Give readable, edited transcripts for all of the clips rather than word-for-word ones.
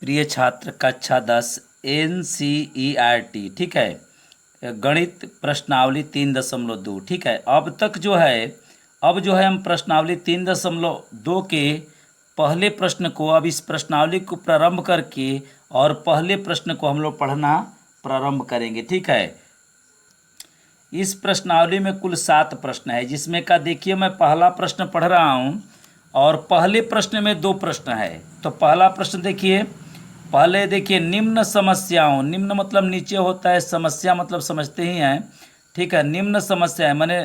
प्रिय छात्र, कक्षा 10 NCERT, ठीक है, गणित प्रश्नावली 3.2, ठीक है। अब जो है हम प्रश्नावली 3.2 के पहले प्रश्न को, अब इस प्रश्नावली को प्रारंभ करके और पहले प्रश्न को हम लोग पढ़ना प्रारंभ करेंगे, ठीक है। इस प्रश्नावली में कुल 7 प्रश्न है, जिसमें का देखिए मैं पहला प्रश्न पढ़ रहा हूँ और पहले प्रश्न में 2 प्रश्न है। तो पहला प्रश्न देखिए, पहले देखिए, निम्न समस्याओं, निम्न मतलब नीचे होता है, समस्या मतलब समझते ही हैं, ठीक है। निम्न समस्याएं माने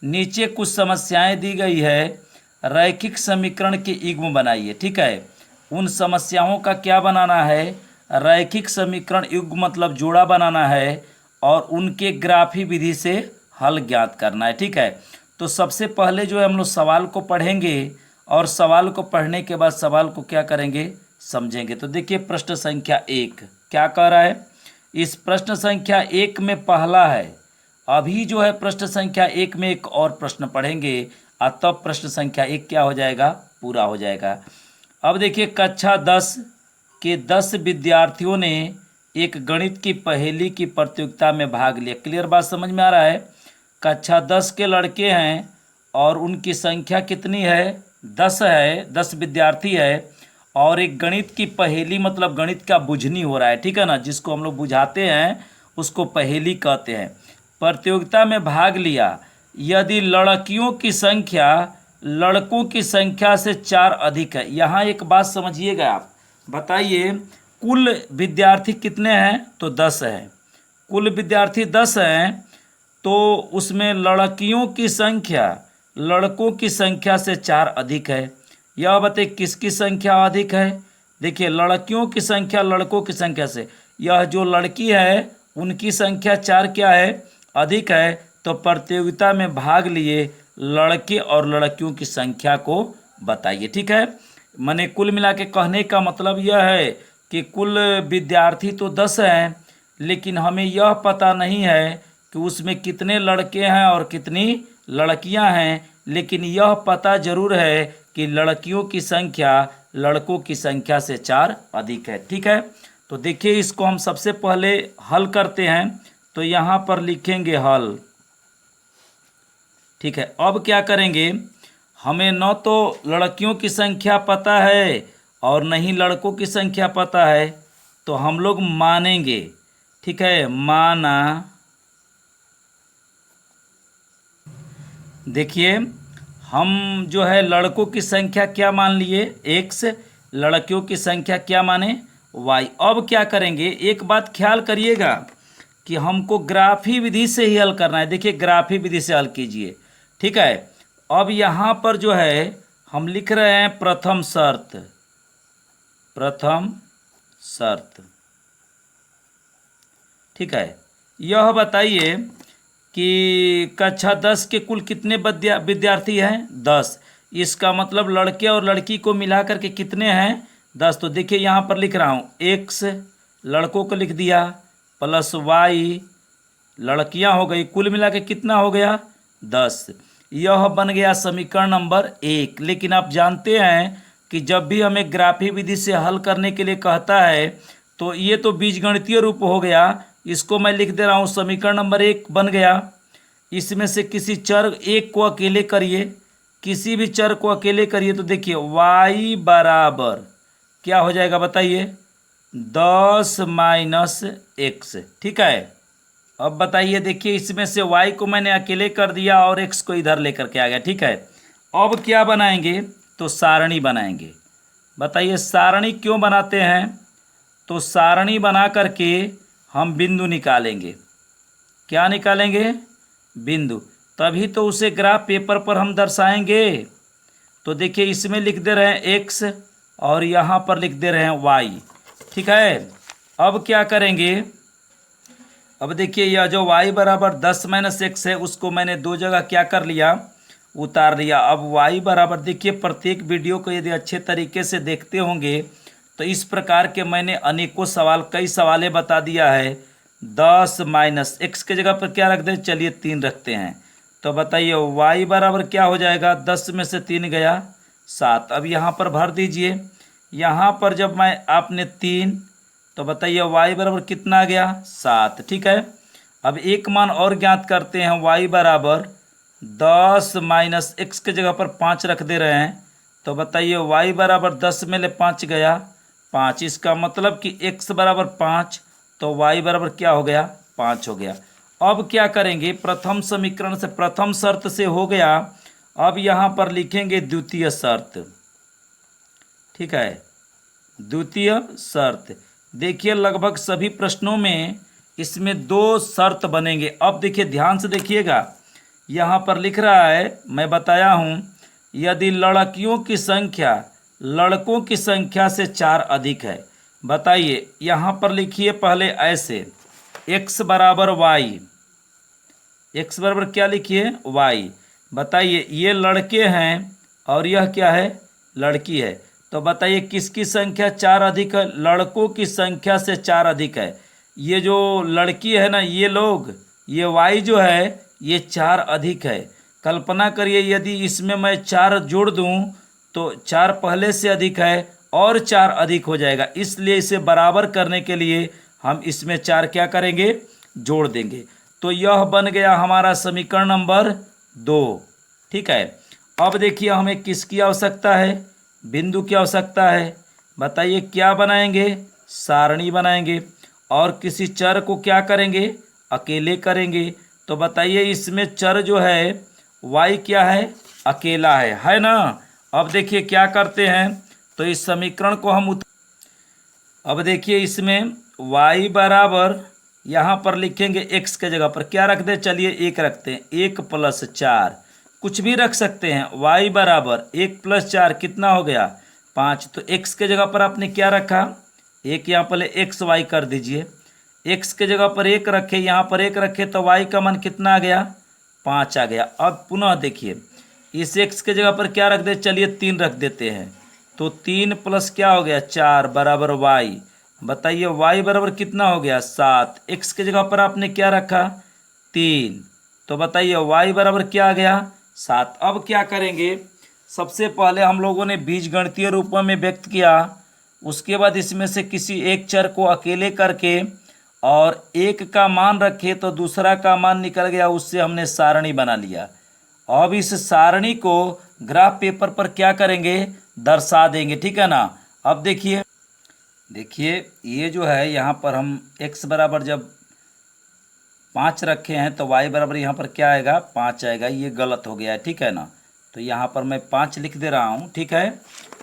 नीचे कुछ समस्याएं दी गई है, रैखिक समीकरण के युग्म बनाइए, ठीक है। उन समस्याओं का क्या बनाना है, रैखिक समीकरण युग्म मतलब जोड़ा बनाना है और उनके ग्राफी विधि से हल ज्ञात करना है, ठीक है। तो सबसे पहले जो है हम लोग सवाल को पढ़ेंगे और सवाल को पढ़ने के बाद सवाल को क्या करेंगे, समझेंगे। तो देखिए प्रश्न संख्या 1 क्या कह रहा है। इस प्रश्न संख्या 1 में पहला है, अभी जो है प्रश्न संख्या 1 में एक और प्रश्न पढ़ेंगे और तब प्रश्न संख्या 1 क्या हो जाएगा, पूरा हो जाएगा। अब देखिए कक्षा 10 के 10 विद्यार्थियों ने एक गणित की पहेली की प्रतियोगिता में भाग लिया। क्लियर बात समझ में आ रहा है। कक्षा 10 के लड़के हैं और उनकी संख्या कितनी है, 10 है, 10 विद्यार्थी है और एक गणित की पहेली मतलब गणित का बुझनी हो रहा है, ठीक है ना। जिसको हम लोग बुझाते हैं उसको पहेली कहते हैं। प्रतियोगिता में भाग लिया। यदि लड़कियों की संख्या लड़कों की संख्या से 4 अधिक है। यहाँ एक बात समझिएगा, आप बताइए कुल विद्यार्थी कितने हैं, तो 10 हैं। कुल विद्यार्थी 10 हैं, तो उसमें लड़कियों की संख्या लड़कों की संख्या से 4 अधिक है। यह बताइए किसकी संख्या अधिक है। देखिए लड़कियों की संख्या लड़कों की संख्या से, यह जो लड़की है उनकी संख्या 4 क्या है, अधिक है। तो प्रतियोगिता में भाग लिए लड़के और लड़कियों की संख्या को बताइए, ठीक है। मैंने कुल मिला के कहने का मतलब यह है कि कुल विद्यार्थी तो 10 हैं, लेकिन हमें यह पता नहीं है कि उसमें कितने लड़के हैं और कितनी लड़कियां हैं, लेकिन यह पता जरूर है कि लड़कियों की संख्या लड़कों की संख्या से 4 अधिक है, ठीक है। तो देखिए इसको हम सबसे पहले हल करते हैं। तो यहाँ पर लिखेंगे हल, ठीक है। अब क्या करेंगे, हमें न तो लड़कियों की संख्या पता है और न ही लड़कों की संख्या पता है, तो हम लोग मानेंगे, ठीक है। माना, देखिए हम जो है लड़कों की संख्या क्या मान लिए, x, लड़कियों की संख्या क्या माने, y। अब क्या करेंगे, एक बात ख्याल करिएगा कि हमको ग्राफी विधि से ही हल करना है। देखिए ग्राफी विधि से हल कीजिए, ठीक है। अब यहाँ पर जो है हम लिख रहे हैं प्रथम शर्त, प्रथम शर्त, ठीक है। यह बताइए कि कक्षा 10 के कुल कितने विद्यार्थी हैं, 10। इसका मतलब लड़के और लड़की को मिला करके कितने हैं, 10। तो देखिए यहाँ पर लिख रहा हूँ x लड़कों को लिख दिया प्लस y लड़कियाँ हो गई, कुल मिला के कितना हो गया, 10। यह बन गया समीकरण नंबर 1। लेकिन आप जानते हैं कि जब भी हमें ग्राफी विधि से हल करने के लिए कहता है तो ये तो बीजगणितीय रूप हो गया, इसको मैं लिख दे रहा हूँ समीकरण नंबर 1 बन गया। इसमें से किसी चर एक को अकेले करिए, किसी भी चर को अकेले करिए तो देखिए y बराबर क्या हो जाएगा बताइए, 10 माइनस x, ठीक है। अब बताइए, देखिए इसमें से y को मैंने अकेले कर दिया और x को इधर लेकर के आ गया, ठीक है। अब क्या बनाएंगे, तो सारणी बनाएंगे। बताइए सारणी क्यों बनाते हैं, तो सारणी बना करके हम बिंदु निकालेंगे। क्या निकालेंगे, बिंदु, तभी तो उसे ग्राफ पेपर पर हम दर्शाएंगे। तो देखिए इसमें लिख दे रहे हैं x और यहाँ पर लिख दे रहे हैं y, ठीक है। अब क्या करेंगे, अब देखिए यह जो y बराबर 10 माइनस x है उसको मैंने 2 जगह क्या कर लिया, उतार लिया। अब y बराबर, देखिए प्रत्येक वीडियो को यदि अच्छे तरीके से देखते होंगे तो इस प्रकार के मैंने अनेकों सवाल, कई सवालें बता दिया है। 10 माइनस x के जगह पर क्या रख दें, चलिए 3 रखते हैं। तो बताइए y बराबर क्या हो जाएगा, 10 में से 3 गया 7। अब यहाँ पर भर दीजिए यहाँ पर जब मैं आपने 3, तो बताइए y बराबर कितना आ गया 7। ठीक है, अब एक मान और ज्ञात करते हैं, y बराबर 10 माइनस x के जगह पर 5 रख दे रहे हैं। तो बताइए y बराबर 10 में ले 5 गया 5, इसका मतलब कि x बराबर 5, तो y बराबर क्या हो गया 5 हो गया। अब क्या करेंगे, प्रथम समीकरण से प्रथम शर्त से हो गया, अब यहाँ पर लिखेंगे द्वितीय शर्त। ठीक है, द्वितीय शर्त। देखिए लगभग सभी प्रश्नों में इसमें 2 शर्त बनेंगे। अब देखिए ध्यान से देखिएगा, यहाँ पर लिख रहा है, मैं बताया हूँ, यदि लड़कियों की संख्या लड़कों की संख्या से 4 अधिक है। बताइए यहाँ पर लिखिए पहले ऐसे, x बराबर y, x बराबर क्या लिखिए y। बताइए ये लड़के हैं और यह क्या है लड़की है। तो बताइए किसकी संख्या 4 अधिक है, लड़कों की संख्या से 4 अधिक है। ये जो लड़की है ना, ये लोग, ये y जो है ये 4 अधिक है। कल्पना करिए यदि इसमें मैं 4 जोड़ दूं तो 4 पहले से अधिक है और 4 अधिक हो जाएगा, इसलिए इसे बराबर करने के लिए हम इसमें 4 क्या करेंगे जोड़ देंगे। तो यह बन गया हमारा समीकरण नंबर 2। ठीक है, अब देखिए हमें किसकी आवश्यकता है, बिंदु की आवश्यकता है। बताइए क्या बनाएंगे, सारणी बनाएंगे और किसी चर को क्या करेंगे अकेले करेंगे। तो बताइए इसमें चर जो है y क्या है अकेला है ना। अब देखिए क्या करते हैं, तो इस समीकरण को हम अब देखिए इसमें y बराबर यहाँ पर लिखेंगे x के जगह पर क्या रख दे, चलिए 1 रखते हैं, 1 + 4, कुछ भी रख सकते हैं। y बराबर 1 + 4 कितना हो गया 5। तो x के जगह पर आपने क्या रखा, एक यहाँ पहले x y कर दीजिए, x के जगह पर 1 रखे, यहाँ पर 1 रखे, तो y का मान कितना आ गया 5 आ गया। अब पुनः देखिए इस x के जगह पर क्या रख दे, चलिए 3 रख देते हैं, तो 3 + क्या हो गया 4 बराबर y। बताइए y बराबर कितना हो गया 7, x के जगह पर आपने क्या रखा 3, तो बताइए y बराबर क्या आ गया 7। अब क्या करेंगे, सबसे पहले हम लोगों ने बीजगणितीय रूप में व्यक्त किया, उसके बाद इसमें से किसी एक चर को अकेले करके और एक का मान रखे तो दूसरा का मान निकल गया, उससे हमने सारणी बना लिया। अब इस सारणी को ग्राफ पेपर पर क्या करेंगे दर्शा देंगे। ठीक है ना। अब देखिए ये जो है यहाँ पर हम x बराबर जब 5 रखे हैं तो y बराबर यहाँ पर क्या आएगा 5 आएगा, ये गलत हो गया है। ठीक है ना, तो यहाँ पर मैं 5 लिख दे रहा हूँ। ठीक है,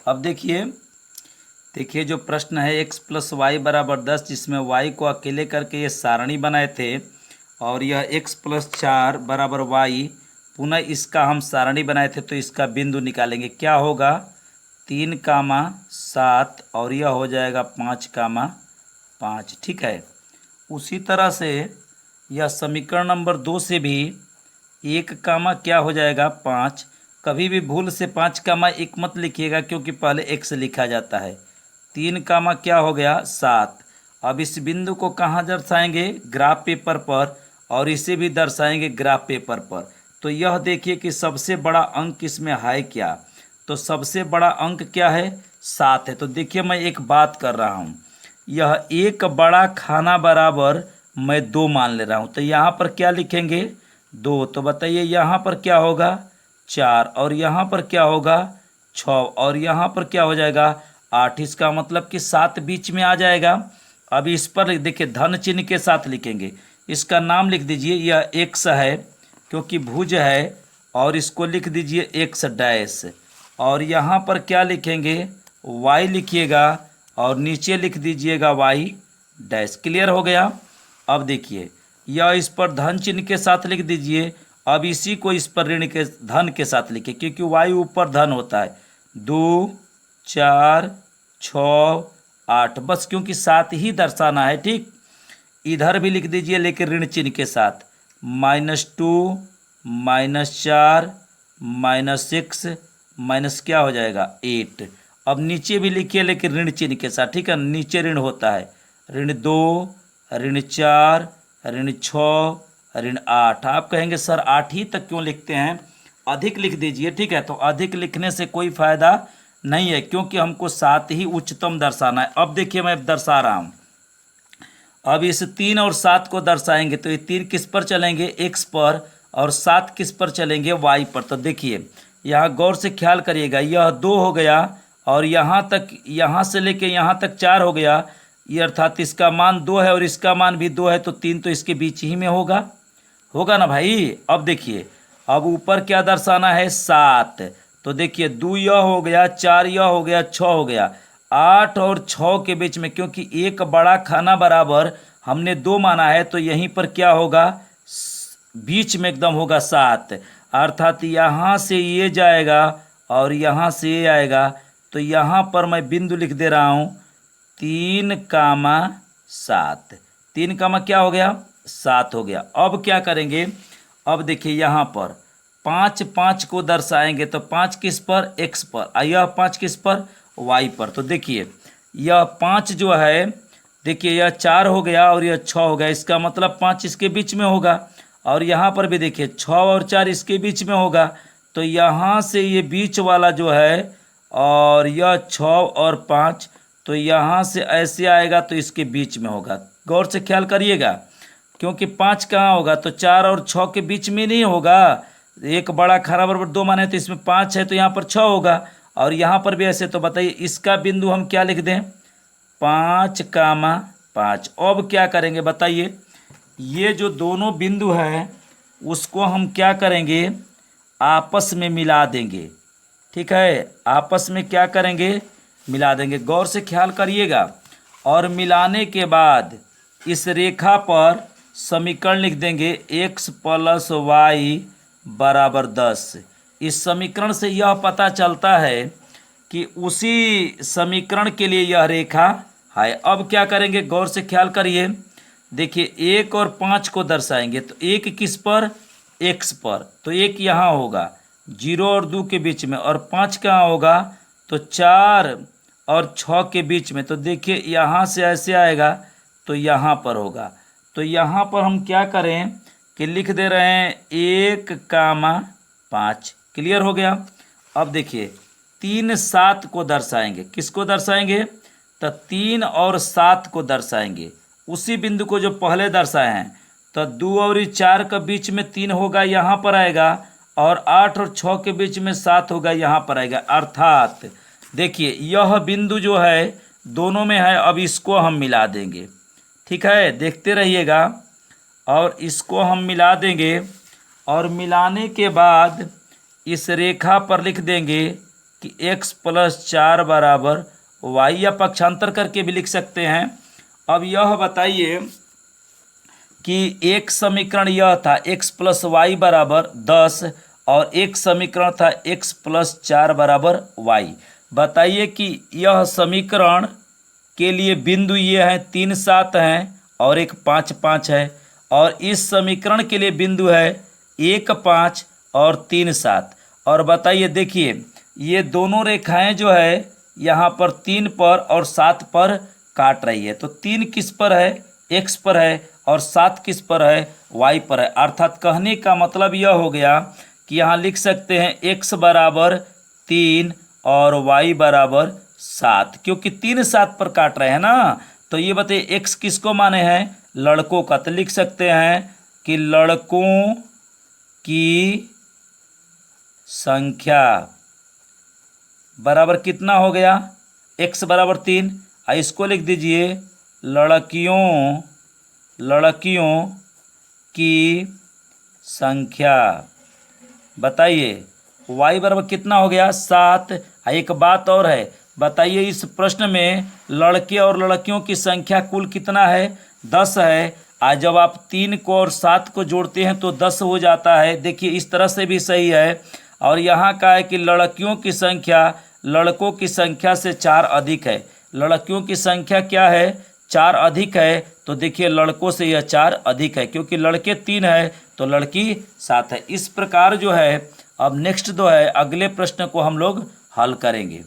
अब देखिए जो प्रश्न है x + y बराबर 10, जिसमें y को अकेले करके ये सारणी बनाए थे और यह x + 4 बराबर y, पुनः इसका हम सारणी बनाए थे, तो इसका बिंदु निकालेंगे। क्या होगा 3, 7 और यह हो जाएगा 5, 5। ठीक है, उसी तरह से यह समीकरण नंबर 2 से भी 1, क्या हो जाएगा 5। कभी भी भूल से 5, 1 मत लिखिएगा क्योंकि पहले x लिखा जाता है। 3, क्या हो गया 7। अब इस बिंदु को कहाँ दर्शाएंगे ग्राफ पेपर पर, और इसे भी दर्शाएंगे ग्राफ पेपर पर। तो यह देखिए कि सबसे बड़ा अंक इसमें है क्या, तो सबसे बड़ा अंक क्या है 7 है। तो देखिए मैं एक बात कर रहा हूँ, यह एक बड़ा खाना बराबर मैं 2 मान ले रहा हूँ, तो यहाँ पर क्या लिखेंगे 2। तो बताइए यहाँ पर क्या होगा 4 और यहाँ पर क्या होगा 6 और यहाँ पर क्या हो जाएगा 8। इसका मतलब कि 7 बीच में आ जाएगा। अब इस पर देखिए धन चिन्ह के साथ लिखेंगे, इसका नाम लिख दीजिए, यह x है क्योंकि भुज है, और इसको लिख दीजिए x'। और यहाँ पर क्या लिखेंगे y लिखिएगा और नीचे लिख दीजिएगा y'। क्लियर हो गया। अब देखिए यह इस पर धन चिन्ह के साथ लिख दीजिए, अब इसी को इस पर ऋण के धन के साथ लिखिए क्योंकि y ऊपर धन होता है। 2, 4, 6, 8, बस क्योंकि 7 ही दर्शाना है। ठीक, इधर भी लिख दीजिए लेकिन ऋण चिन्ह के साथ, -2, -4, -6, माइनस क्या हो जाएगा 8। अब नीचे भी लिखिए लेकिन ऋण चिन्ह के साथ। ठीक है, नीचे ऋण होता है, -2, -4, -6, -8। आप कहेंगे सर 8 ही तक क्यों लिखते हैं, अधिक लिख दीजिए। ठीक है, तो अधिक लिखने से कोई फायदा नहीं है, क्योंकि हमको 7 ही उच्चतम दर्शाना है। अब देखिए मैं दर्शा रहा हूँ। अब इस 3 और 7 को दर्शाएंगे तो ये 3 किस पर चलेंगे, x पर, और 7 किस पर चलेंगे, y पर। तो देखिए यहाँ गौर से ख्याल करिएगा, यह 2 हो गया और यहाँ तक, यहाँ से लेके यहाँ तक 4 हो गया, ये अर्थात इसका मान 2 है और इसका मान भी 2 है, तो 3 तो इसके बीच ही में होगा ना भाई। अब देखिए, अब ऊपर क्या दर्शाना है, 7। तो देखिए 2 यह हो गया, 4 यह हो गया, 6 हो गया, 8 और 6 के बीच में, क्योंकि एक बड़ा खाना बराबर हमने 2 माना है, तो यहीं पर क्या होगा, बीच में एकदम होगा 7। अर्थात यहाँ से ये जाएगा और यहाँ से ये आएगा, तो यहाँ पर मैं बिंदु लिख दे रहा हूँ 3,7। 3, क्या हो गया, 7 हो गया। अब क्या करेंगे, अब देखिए यहाँ पर 5 को दर्शाएंगे तो 5 किस पर, x पर, यह 5 किस पर, y पर। तो देखिए यह 5 जो है, देखिए यह 4 हो गया और यह 6 हो गया, इसका मतलब 5 इसके बीच में होगा। और यहाँ पर भी देखिए 6 और 4 इसके बीच में होगा, तो यहाँ से ये बीच वाला जो है, और यह 6 और 5, तो यहाँ से ऐसे आएगा तो इसके बीच में होगा। गौर से ख्याल करिएगा, क्योंकि 5 कहाँ होगा, तो 4 और 6 के बीच में नहीं होगा। एक बड़ा खाना बराबर 2 माने, तो इसमें 5 है तो यहाँ पर 6 होगा, और यहाँ पर भी ऐसे। तो बताइए इसका बिंदु हम क्या लिख दें, 5,5। अब क्या करेंगे बताइए, ये जो दोनों बिंदु हैं उसको हम क्या करेंगे, आपस में मिला देंगे। ठीक है, आपस में क्या करेंगे, मिला देंगे। गौर से ख्याल करिएगा। और मिलाने के बाद इस रेखा पर समीकरण लिख देंगे x + y = 10। इस समीकरण से यह पता चलता है कि उसी समीकरण के लिए यह रेखा है। अब क्या करेंगे, गौर से ख्याल करिए। देखिए 1 और 5 को दर्शाएंगे तो 1 किस पर, x पर, तो 1 यहाँ होगा 0 और 2 के बीच में, और 5 कहाँ होगा, तो 4 और 6 के बीच में। तो देखिए यहाँ से ऐसे आएगा तो यहाँ पर होगा। तो यहाँ पर हम क्या करें कि लिख दे रहे हैं 1,5। क्लियर हो गया। अब देखिए 3, 7 को दर्शाएंगे। किसको दर्शाएंगे, तो 3 और 7 को दर्शाएंगे, उसी बिंदु को जो पहले दर्शाए हैं। तो 2 और 4 के बीच में 3 होगा, यहाँ पर आएगा, और 8 और 6 के बीच में 7 होगा, यहाँ पर आएगा। अर्थात देखिए यह बिंदु जो है दोनों में है, अब इसको हम मिला देंगे। ठीक है, देखते रहिएगा। और इसको हम मिला देंगे, और मिलाने के बाद इस रेखा पर लिख देंगे कि x + 4 = y, या पक्षांतर करके भी लिख सकते हैं। अब यह बताइए कि एक समीकरण यह था x + y = 10, और एक समीकरण था x + 4 = y। बताइए कि यह समीकरण के लिए बिंदु ये हैं 3, 7 हैं और एक 5, 5 है, और इस समीकरण के लिए बिंदु है 1, 5 और 3, 7। और बताइए देखिए ये दोनों रेखाएं जो है यहाँ पर 3 पर और 7 पर काट रही है। तो 3 किस पर है, x पर है, और 7 किस पर है, y पर है। अर्थात कहने का मतलब यह हो गया कि यहाँ लिख सकते हैं x = 3 और y = 7, क्योंकि 3, 7 पर काट रहे हैं ना। तो ये बताइए x किसको माने हैं, लड़कों का। तो लिख सकते हैं कि लड़कों की संख्या बराबर कितना हो गया, x = 3। इसको लिख दीजिए लड़कियों की संख्या। बताइए y बराबर कितना हो गया, 7। एक बात और है, बताइए इस प्रश्न में लड़के और लड़कियों की संख्या कुल कितना है, 10 है। आज जब आप 3 को और 7 को जोड़ते हैं तो 10 हो जाता है। देखिए इस तरह से भी सही है। और यहाँ का है कि लड़कियों की संख्या लड़कों की संख्या से 4 अधिक है। लड़कियों की संख्या क्या है, 4 अधिक है। तो देखिए लड़कों से यह 4 अधिक है, क्योंकि लड़के 3 है तो लड़की 7 है। इस प्रकार जो है अब नेक्स्ट जो है अगले प्रश्न को हम लोग हल करेंगे।